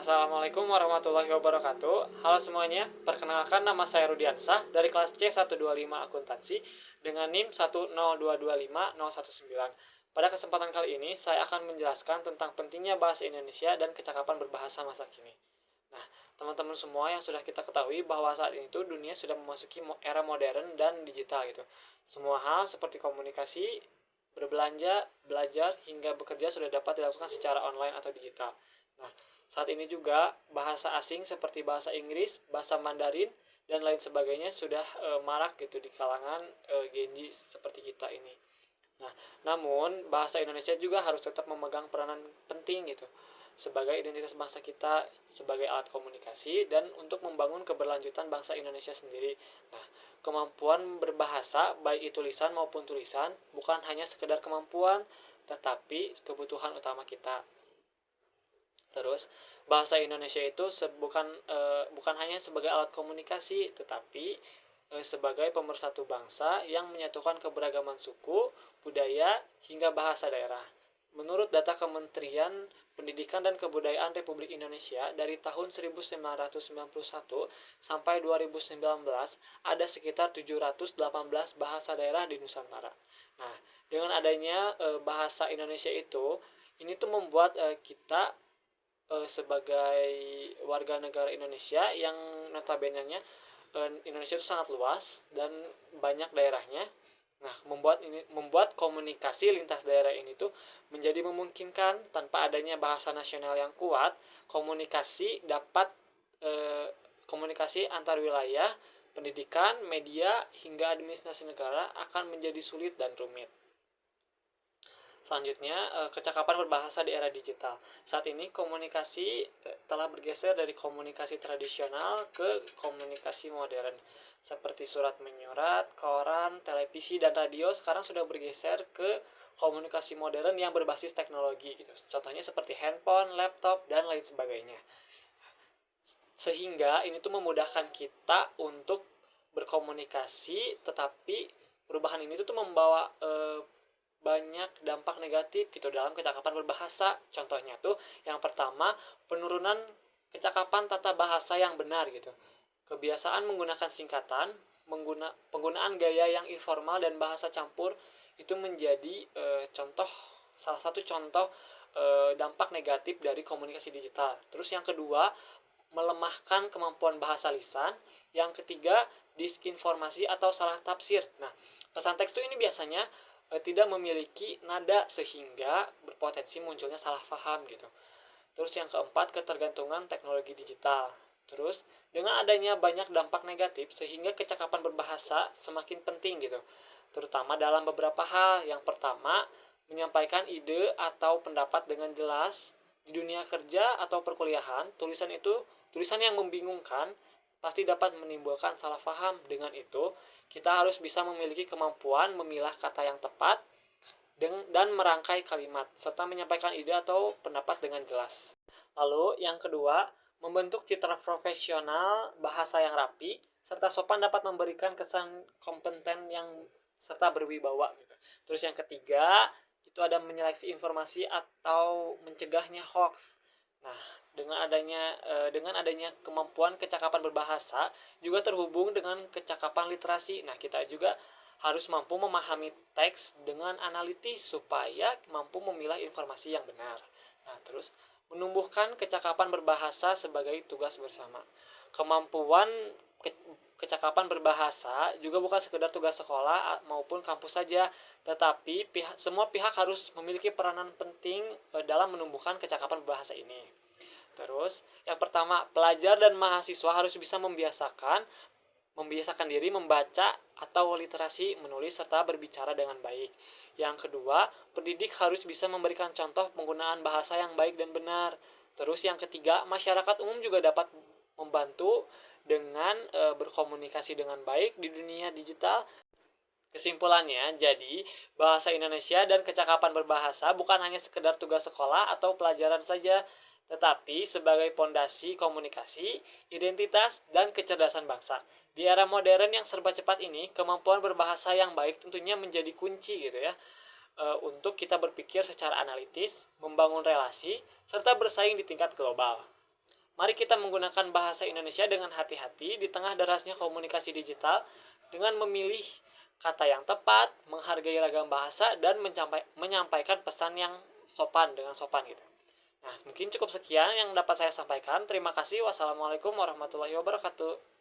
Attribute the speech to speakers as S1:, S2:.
S1: Assalamualaikum warahmatullahi wabarakatuh. Halo semuanya, perkenalkan nama saya Rudiansah dari kelas C125 Akuntansi dengan NIM 102250119. Pada kesempatan kali ini, saya akan menjelaskan tentang pentingnya bahasa Indonesia dan kecakapan berbahasa masa kini. Nah, teman-teman semua yang sudah kita ketahui bahwa saat ini tuh dunia sudah memasuki era modern dan digital gitu. Semua hal seperti komunikasi, berbelanja, belajar, hingga bekerja sudah dapat dilakukan secara online atau digital. Nah, saat ini juga bahasa asing seperti bahasa Inggris, bahasa Mandarin, dan lain sebagainya sudah marak gitu di kalangan Gen Z seperti kita ini. Nah, namun bahasa Indonesia juga harus tetap memegang peranan penting gitu sebagai identitas bangsa kita, sebagai alat komunikasi dan untuk membangun keberlanjutan bangsa Indonesia sendiri. Nah, kemampuan berbahasa baik itu lisan maupun tulisan bukan hanya sekedar kemampuan, tetapi kebutuhan utama kita. Terus bahasa Indonesia itu bukan hanya sebagai alat komunikasi, tetapi sebagai pemersatu bangsa yang menyatukan keberagaman suku, budaya, hingga bahasa daerah. Menurut data Kementerian Pendidikan dan Kebudayaan Republik Indonesia dari tahun 1991 sampai 2019 ada sekitar 718 bahasa daerah di Nusantara. Nah, dengan adanya bahasa Indonesia ini tuh membuat kita sebagai warga negara Indonesia yang notabene-nya Indonesia itu sangat luas dan banyak daerahnya. Nah, membuat komunikasi lintas daerah ini tuh menjadi memungkinkan. Tanpa adanya bahasa nasional yang kuat, komunikasi antar wilayah, pendidikan, media, hingga administrasi negara akan menjadi sulit dan rumit. Selanjutnya, kecakapan berbahasa di era digital. Saat ini komunikasi telah bergeser dari komunikasi tradisional ke komunikasi modern. Seperti surat menyurat, koran, televisi, dan radio sekarang sudah bergeser ke komunikasi modern yang berbasis teknologi gitu. Contohnya seperti handphone, laptop, dan lain sebagainya. Sehingga ini tuh memudahkan kita untuk berkomunikasi, tetapi perubahan ini tuh membawa banyak dampak negatif gitu dalam kecakapan berbahasa. Contohnya tuh yang pertama, penurunan kecakapan tata bahasa yang benar gitu. Kebiasaan menggunakan singkatan, penggunaan gaya yang informal dan bahasa campur itu menjadi salah satu contoh dampak negatif dari komunikasi digital. Terus yang kedua, melemahkan kemampuan bahasa lisan. Yang ketiga, disinformasi atau salah tafsir. Nah, pesan teks itu ini biasanya tidak memiliki nada sehingga berpotensi munculnya salah paham gitu. Terus yang keempat, ketergantungan teknologi digital. Terus dengan adanya banyak dampak negatif sehingga kecakapan berbahasa semakin penting gitu. Terutama dalam beberapa hal. Yang pertama, menyampaikan ide atau pendapat dengan jelas. Di dunia kerja atau perkuliahan, tulisan yang membingungkan pasti dapat menimbulkan salah paham. Dengan itu, kita harus bisa memiliki kemampuan memilah kata yang tepat dan merangkai kalimat, serta menyampaikan ide atau pendapat dengan jelas. Lalu, yang kedua, membentuk citra profesional bahasa yang rapi, serta sopan dapat memberikan kesan kompeten yang serta berwibawa. Gitu. Terus yang ketiga, itu ada menyeleksi informasi atau mencegahnya hoax. Nah, dengan adanya kemampuan kecakapan berbahasa juga terhubung dengan kecakapan literasi. Nah, kita juga harus mampu memahami teks dengan analitis supaya mampu memilah informasi yang benar. Nah, terus menumbuhkan kecakapan berbahasa sebagai tugas bersama. Kemampuan kecakapan berbahasa juga bukan sekedar tugas sekolah maupun kampus saja, tetapi semua pihak harus memiliki peranan penting dalam menumbuhkan kecakapan berbahasa ini. Terus, yang pertama, pelajar dan mahasiswa harus bisa membiasakan diri membaca atau literasi, menulis, serta berbicara dengan baik. Yang kedua, pendidik harus bisa memberikan contoh penggunaan bahasa yang baik dan benar. Terus yang ketiga, masyarakat umum juga dapat membantu dengan berkomunikasi dengan baik di dunia digital. Kesimpulannya, jadi bahasa Indonesia dan kecakapan berbahasa bukan hanya sekedar tugas sekolah atau pelajaran saja, tetapi sebagai pondasi komunikasi, identitas, dan kecerdasan bangsa. Di era modern yang serba cepat ini, kemampuan berbahasa yang baik tentunya menjadi kunci gitu ya, untuk kita berpikir secara analitis, membangun relasi, serta bersaing di tingkat global. Mari kita menggunakan bahasa Indonesia dengan hati-hati di tengah derasnya komunikasi digital dengan memilih kata yang tepat, menghargai ragam bahasa, dan menyampaikan pesan yang sopan dengan sopan gitu. Nah, mungkin cukup sekian yang dapat saya sampaikan. Terima kasih. Wassalamualaikum warahmatullahi wabarakatuh.